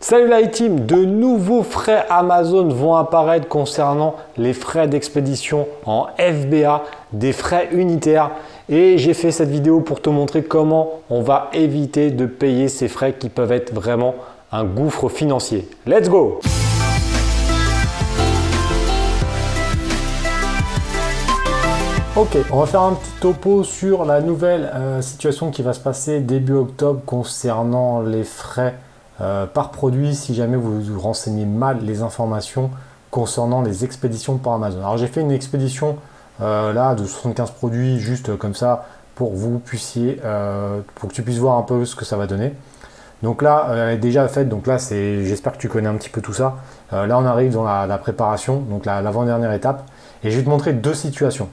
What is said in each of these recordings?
Salut la team, de nouveaux frais Amazon vont apparaître concernant les frais d'expédition en FBA, des frais unitaires. Et j'ai fait cette vidéo pour te montrer comment on va éviter de payer ces frais qui peuvent être vraiment un gouffre financier. Let's go! Ok, on va faire un petit topo sur la nouvelle situation qui va se passer début octobre concernant les frais par produit si jamais vous vous renseignez mal les informations concernant les expéditions par Amazon. Alors j'ai fait une expédition là de 75 produits juste comme ça pour que tu puisses voir un peu ce que ça va donner. Donc là, elle est déjà faite, donc là j'espère que tu connais un petit peu tout ça. Là on arrive dans la préparation, donc l'avant-dernière étape, et je vais te montrer deux situations.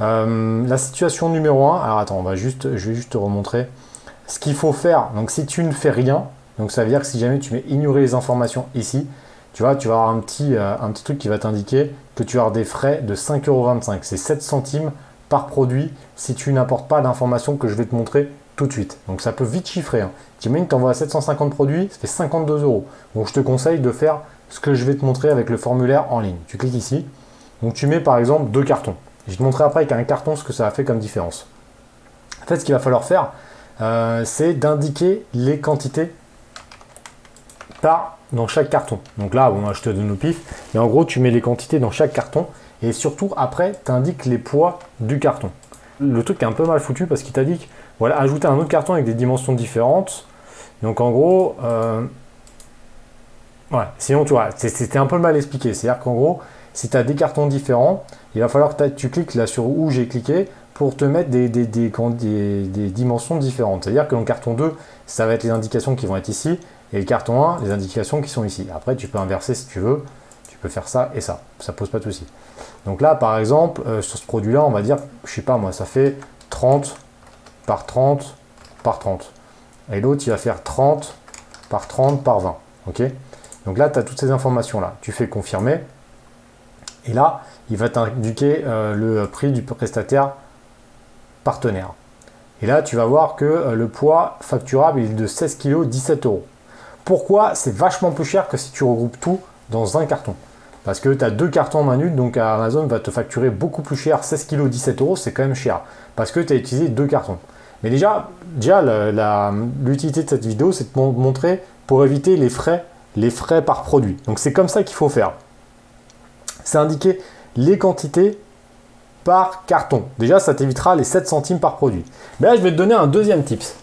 La situation numéro 1, alors attends, je vais juste te remontrer ce qu'il faut faire. Donc si tu ne fais rien, donc ça veut dire que si jamais tu mets ignorer les informations ici, tu vas avoir un petit truc qui va t'indiquer que tu vas avoir des frais de 5,25 €. C'est 7 centimes par produit si tu n'apportes pas l'information que je vais te montrer tout de suite. Donc ça peut vite chiffrer. Tu imagines que tu envoies 750 produits, ça fait 52 €. Donc je te conseille de faire ce que je vais te montrer avec le formulaire en ligne. Tu cliques ici, donc tu mets par exemple 2 cartons. Je vais te montrer après avec un carton ce que ça a fait comme différence. En fait, ce qu'il va falloir faire, c'est d'indiquer les quantités dans chaque carton. Donc là, bon, je te donne au pif, mais en gros, tu mets les quantités dans chaque carton et surtout après, tu indiques les poids du carton. Le truc est un peu mal foutu parce qu'il t'a dit que, voilà, ajouter un autre carton avec des dimensions différentes. Donc en gros, ouais, sinon tu vois, c'était un peu mal expliqué. C'est-à-dire qu'en gros, si tu as des cartons différents, il va falloir que tu cliques là sur où j'ai cliqué pour te mettre des dimensions différentes. C'est-à-dire que dans le carton 2, ça va être les indications qui vont être ici, et le carton 1, les indications qui sont ici. Après, tu peux inverser si tu veux, tu peux faire ça et ça pose pas de souci. Donc là, par exemple, sur ce produit-là, on va dire, je sais pas moi, ça fait 30 par 30 par 30. Et l'autre, il va faire 30 par 30 par 20. Ok. Donc là, tu as toutes ces informations-là. Tu fais confirmer. Et là, il va t'indiquer le prix du prestataire partenaire. Et là, tu vas voir que le poids facturable est de 16 kg, 17 €. Pourquoi? C'est vachement plus cher que si tu regroupes tout dans un carton. Parce que tu as 2 cartons en minute, donc Amazon va te facturer beaucoup plus cher. 16 kg, 17 €, c'est quand même cher. Parce que tu as utilisé 2 cartons. Mais déjà l'utilité de cette vidéo, c'est de montrer pour éviter les frais par produit. Donc c'est comme ça qu'il faut faire. C'est indiquer les quantités par carton. Déjà, ça t'évitera les 7 centimes par produit. Mais là, je vais te donner un deuxième tips.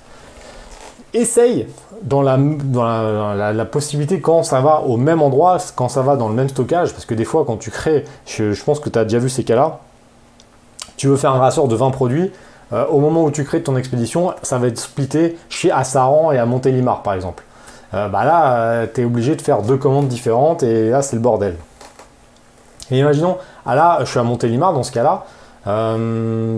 Essaye dans la possibilité quand ça va au même endroit, quand ça va dans le même stockage, parce que des fois, quand tu crées, je pense que tu as déjà vu ces cas-là, tu veux faire un rassort de 20 produits, au moment où tu crées ton expédition, ça va être splitté chez Assaran et à Montélimar, par exemple. Là, tu es obligé de faire 2 commandes différentes et là, c'est le bordel. Et imaginons, là, je suis à Montélimar, dans ce cas-là,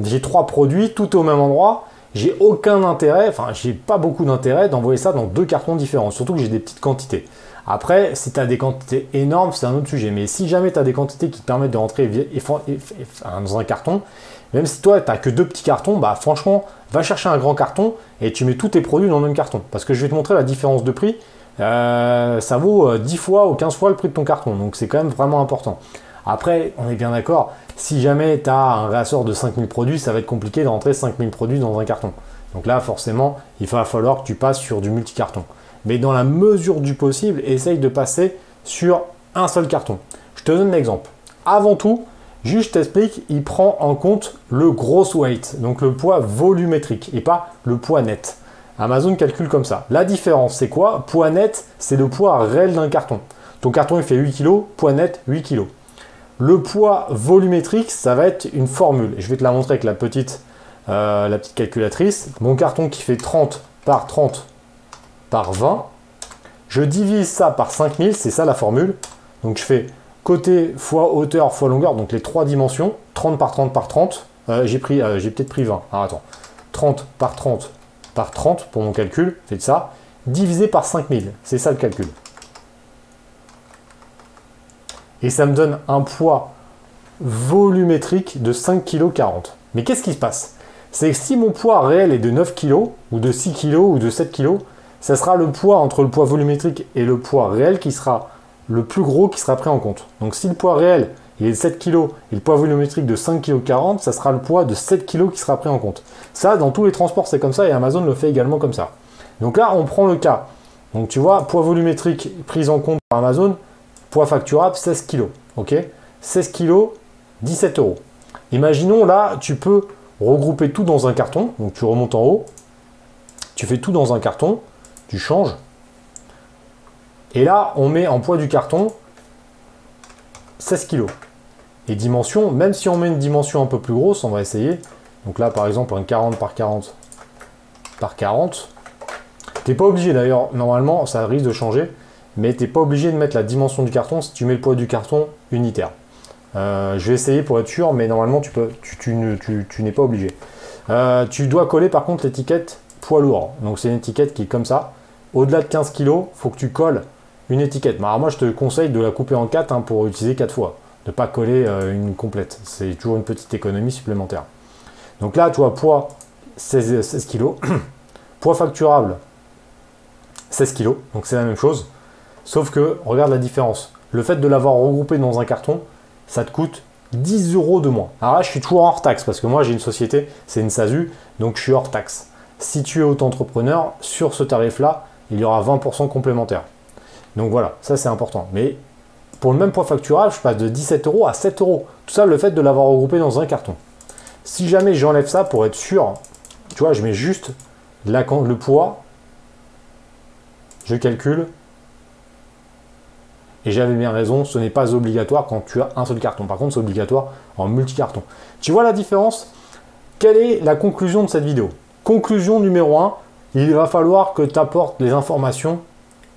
j'ai 3 produits, tout au même endroit, j'ai aucun intérêt, enfin, j'ai pas beaucoup d'intérêt d'envoyer ça dans 2 cartons différents, surtout que j'ai des petites quantités. Après, si tu as des quantités énormes, c'est un autre sujet, mais si jamais tu as des quantités qui te permettent de rentrer dans un carton, même si toi, tu n'as que 2 petits cartons, bah franchement, va chercher un grand carton et tu mets tous tes produits dans le même carton. Parce que je vais te montrer la différence de prix, ça vaut 10 fois ou 15 fois le prix de ton carton, donc c'est quand même vraiment important. Après, on est bien d'accord, si jamais tu as un réassort de 5000 produits, ça va être compliqué de rentrer 5000 produits dans un carton. Donc là, forcément, il va falloir que tu passes sur du multi-carton. Mais dans la mesure du possible, essaye de passer sur un seul carton. Je te donne l'exemple. Avant tout, juste je t'explique, il prend en compte le gross weight, donc le poids volumétrique et pas le poids net. Amazon calcule comme ça. La différence, c'est quoi? Poids net, c'est le poids réel d'un carton. Ton carton, il fait 8 kg, poids net, 8 kg. Le poids volumétrique, ça va être une formule. Je vais te la montrer avec la petite calculatrice. Mon carton qui fait 30 par 30 par 20. Je divise ça par 5000, c'est ça la formule. Donc je fais côté fois hauteur fois longueur, donc les 3 dimensions. 30 par 30 par 30. J'ai peut-être pris 20. Alors attends. 30 par 30 par 30 pour mon calcul. Faites ça. Divisé par 5000. C'est ça le calcul. Et ça me donne un poids volumétrique de 5,40 kg. Mais qu'est-ce qui se passe? C'est que si mon poids réel est de 9 kg, ou de 6 kg, ou de 7 kg, ça sera le poids entre le poids volumétrique et le poids réel qui sera le plus gros qui sera pris en compte. Donc si le poids réel il est de 7 kg et le poids volumétrique de 5,40 kg, ça sera le poids de 7 kg qui sera pris en compte. Ça, dans tous les transports, c'est comme ça et Amazon le fait également comme ça. Donc là, on prend le cas. Donc tu vois, poids volumétrique pris en compte par Amazon, poids facturable 16 kg. Ok, 16 kg, 17 €. Imaginons là, tu peux regrouper tout dans un carton. Donc tu remontes en haut, tu fais tout dans un carton, tu changes. Et là, on met en poids du carton 16 kg. Et dimension, même si on met une dimension un peu plus grosse, on va essayer. Donc là, par exemple, un 40 par 40 par 40. Tu n'es pas obligé d'ailleurs, normalement, ça risque de changer, mais tu n'es pas obligé de mettre la dimension du carton si tu mets le poids du carton unitaire. Je vais essayer pour être sûr, mais normalement, tu n'es pas obligé. Tu dois coller par contre l'étiquette poids lourd. Donc c'est une étiquette qui est comme ça. Au-delà de 15 kg, il faut que tu colles une étiquette. Alors moi, je te conseille de la couper en 4 pour utiliser 4 fois. De ne pas coller une complète. C'est toujours une petite économie supplémentaire. Donc là, tu vois, poids 16 kg. Poids facturable 16 kg. Donc c'est la même chose. Sauf que, regarde la différence. Le fait de l'avoir regroupé dans un carton, ça te coûte 10 € de moins. Alors là, je suis toujours hors taxe parce que moi, j'ai une société, c'est une SASU, donc je suis hors taxe. Si tu es auto-entrepreneur, sur ce tarif-là, il y aura 20% complémentaire. Donc voilà, ça c'est important. Mais pour le même poids facturable, je passe de 17 € à 7 €. Tout ça, le fait de l'avoir regroupé dans un carton. Si jamais j'enlève ça pour être sûr, tu vois, je mets juste le poids, je calcule, et j'avais bien raison, ce n'est pas obligatoire quand tu as un seul carton. Par contre, c'est obligatoire en multi-carton. Tu vois la différence? Quelle est la conclusion de cette vidéo? Conclusion numéro 1, il va falloir que tu apportes les informations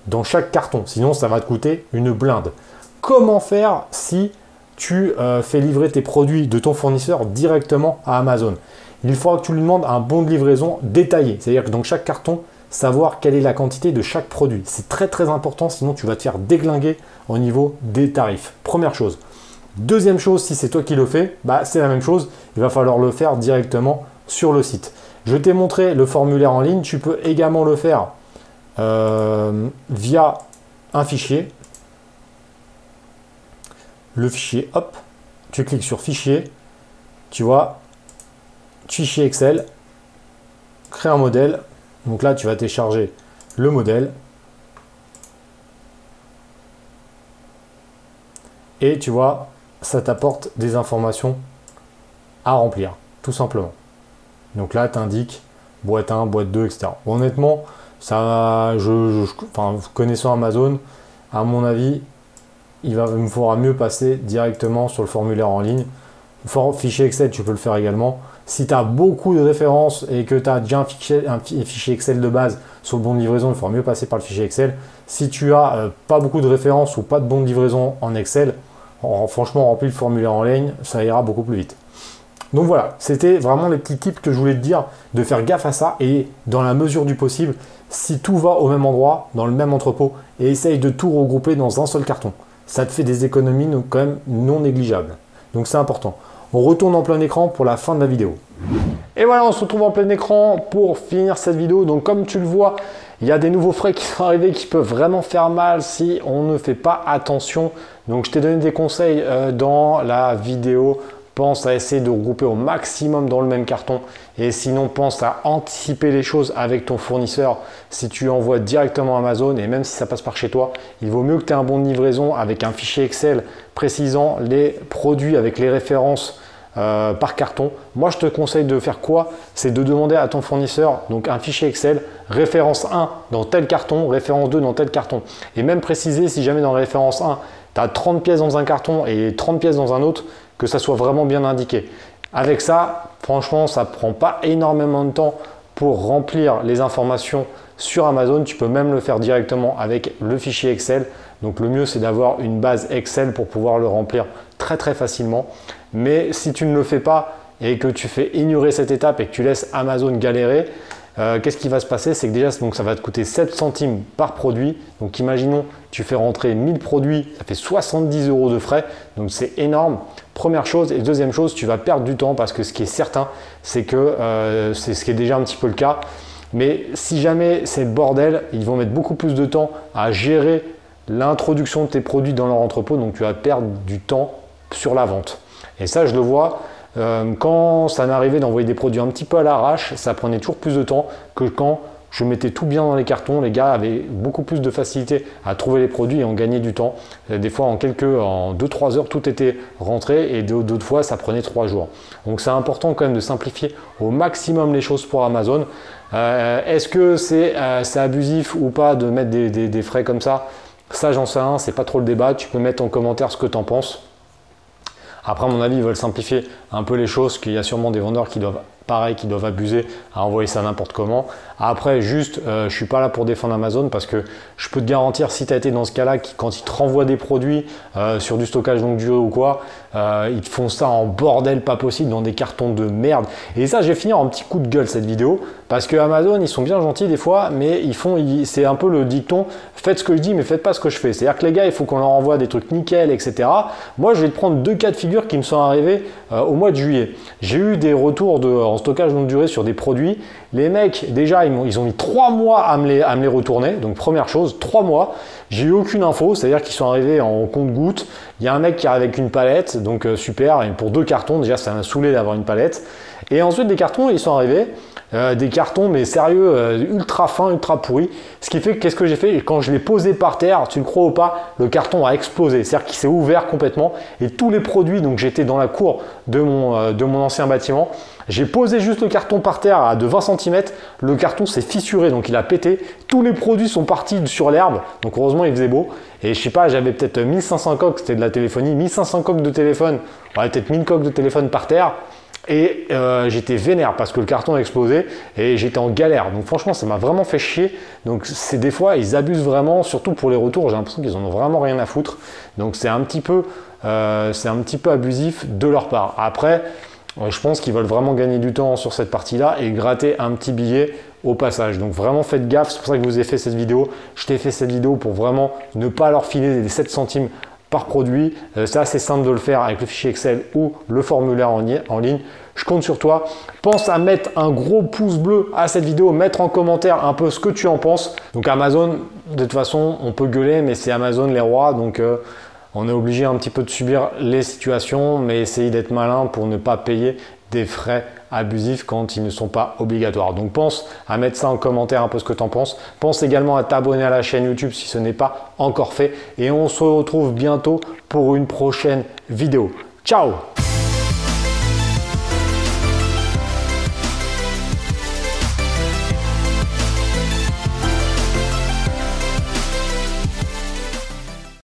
dans chaque carton. Sinon, ça va te coûter une blinde. Comment faire si tu fais livrer tes produits de ton fournisseur directement à Amazon? Il faudra que tu lui demandes un bon de livraison détaillé. C'est-à-dire que dans chaque carton, savoir quelle est la quantité de chaque produit. C'est très très important, sinon tu vas te faire déglinguer au niveau des tarifs. Première chose. Deuxième chose, si c'est toi qui le fais, c'est la même chose. Il va falloir le faire directement sur le site. Je t'ai montré le formulaire en ligne. Tu peux également le faire via un fichier. Le fichier, hop, tu cliques sur fichier. Tu vois, fichier Excel, créer un modèle. Donc là, tu vas télécharger le modèle. Et tu vois, ça t'apporte des informations à remplir, tout simplement. Donc là, tu indiques boîte 1, boîte 2, etc. Bon, honnêtement, ça, connaissant Amazon, à mon avis, il me faudra mieux passer directement sur le formulaire en ligne. Fichier Excel, tu peux le faire également. Si tu as beaucoup de références et que tu as déjà un fichier Excel de base sur le bon de livraison, il faudra mieux passer par le fichier Excel. Si tu as pas beaucoup de références ou pas de bon de livraison en Excel, franchement, remplis le formulaire en ligne, ça ira beaucoup plus vite. Donc voilà, c'était vraiment les petits tips que je voulais te dire, de faire gaffe à ça et dans la mesure du possible, si tout va au même endroit, dans le même entrepôt, et essaye de tout regrouper dans un seul carton. Ça te fait des économies quand même non négligeables. Donc c'est important. On retourne en plein écran pour la fin de la vidéo. Et voilà, on se retrouve en plein écran pour finir cette vidéo. Donc comme tu le vois, il y a des nouveaux frais qui sont arrivés qui peuvent vraiment faire mal si on ne fait pas attention. Donc je t'ai donné des conseils dans la vidéo. Pense à essayer de regrouper au maximum dans le même carton. Et sinon, pense à anticiper les choses avec ton fournisseur. Si tu envoies directement à Amazon, et même si ça passe par chez toi, il vaut mieux que tu aies un bon de livraison avec un fichier Excel précisant les produits avec les références par carton. Moi, je te conseille de faire quoi? C'est de demander à ton fournisseur donc un fichier Excel, référence 1 dans tel carton, référence 2 dans tel carton. Et même préciser si jamais dans la référence 1, tu as 30 pièces dans un carton et 30 pièces dans un autre, que ça soit vraiment bien indiqué. Avec ça, franchement, ça ne prend pas énormément de temps pour remplir les informations sur Amazon. Tu peux même le faire directement avec le fichier Excel. Donc le mieux, c'est d'avoir une base Excel pour pouvoir le remplir très très facilement. Mais si tu ne le fais pas et que tu fais ignorer cette étape et que tu laisses Amazon galérer, qu'est-ce qui va se passer? C'est que déjà, donc, ça va te coûter 7 centimes par produit. Donc imaginons, tu fais rentrer 1000 produits, ça fait 70 € de frais. Donc c'est énorme. Première chose. Et deuxième chose, tu vas perdre du temps parce que ce qui est certain, c'est que c'est ce qui est déjà un petit peu le cas. Mais si jamais c'est le bordel, ils vont mettre beaucoup plus de temps à gérer l'introduction de tes produits dans leur entrepôt, donc tu vas perdre du temps sur la vente. Et ça, je le vois, quand ça m'arrivait d'envoyer des produits un petit peu à l'arrache, ça prenait toujours plus de temps que quand je mettais tout bien dans les cartons. Les gars avaient beaucoup plus de facilité à trouver les produits et en gagner du temps. Des fois, en 2-3 heures, tout était rentré et d'autres fois, ça prenait 3 jours. Donc, c'est important quand même de simplifier au maximum les choses pour Amazon. Est-ce que c'est abusif ou pas de mettre des frais comme ça? Ça, j'en sais rien, c'est pas trop le débat. Tu peux mettre en commentaire ce que tu en penses. Après, à mon avis, ils veulent simplifier un peu les choses, qu'il y a sûrement des vendeurs qui doivent abuser à envoyer ça n'importe comment. Après, juste, je ne suis pas là pour défendre Amazon parce que je peux te garantir, si tu as été dans ce cas-là, quand ils te renvoient des produits sur du stockage longue durée ou quoi, ils te font ça en bordel pas possible, dans des cartons de merde. Et ça, je vais finir en petit coup de gueule cette vidéo parce que Amazon, ils sont bien gentils des fois, mais c'est un peu le dicton, faites ce que je dis, mais faites pas ce que je fais. C'est-à-dire que les gars, il faut qu'on leur envoie des trucs nickel, etc. Moi, je vais te prendre 2 cas de figure qui me sont arrivés au mois de juillet. J'ai eu des retours en stockage longue durée sur des produits. Les mecs, déjà, ils ont mis 3 mois à me les retourner. Donc, première chose, 3 mois. J'ai eu aucune info, c'est-à-dire qu'ils sont arrivés en compte-gouttes. Il y a un mec qui arrive avec une palette, donc super. Et pour 2 cartons, déjà, ça m'a saoulé d'avoir une palette. Et ensuite, des cartons, ils sont arrivés. Des cartons, mais sérieux, ultra fins, ultra pourris. Ce qui fait que, qu'est-ce que j'ai fait? Quand je l'ai posé par terre, tu le crois ou pas, le carton a explosé. C'est-à-dire qu'il s'est ouvert complètement. Et tous les produits, donc j'étais dans la cour de mon ancien bâtiment. J'ai posé juste le carton par terre à de 20 cm. Le carton s'est fissuré, donc il a pété. Tous les produits sont partis sur l'herbe. Donc heureusement, il faisait beau. Et je sais pas, j'avais peut-être 1500 coques, c'était de la téléphonie. 1500 coques de téléphone, ouais, peut-être 1000 coques de téléphone par terre. Et j'étais vénère parce que le carton a explosé et j'étais en galère. Donc franchement, ça m'a vraiment fait chier. Donc c'est des fois, ils abusent vraiment, surtout pour les retours. J'ai l'impression qu'ils en ont vraiment rien à foutre. Donc c'est un petit peu abusif de leur part. Après, je pense qu'ils veulent vraiment gagner du temps sur cette partie-là et gratter un petit billet au passage. Donc vraiment faites gaffe, c'est pour ça que je vous ai fait cette vidéo. Je t'ai fait cette vidéo pour vraiment ne pas leur filer des 7 centimes par produit. C'est assez simple de le faire avec le fichier Excel ou le formulaire en ligne. Je compte sur toi. Pense à mettre un gros pouce bleu à cette vidéo, mettre en commentaire un peu ce que tu en penses. Donc Amazon, de toute façon, on peut gueuler, mais c'est Amazon les rois. Donc on est obligé un petit peu de subir les situations, mais essayer d'être malin pour ne pas payer des frais abusifs quand ils ne sont pas obligatoires. Donc pense à mettre ça en commentaire un peu ce que tu en penses. Pense également à t'abonner à la chaîne YouTube si ce n'est pas encore fait. Et on se retrouve bientôt pour une prochaine vidéo. Ciao!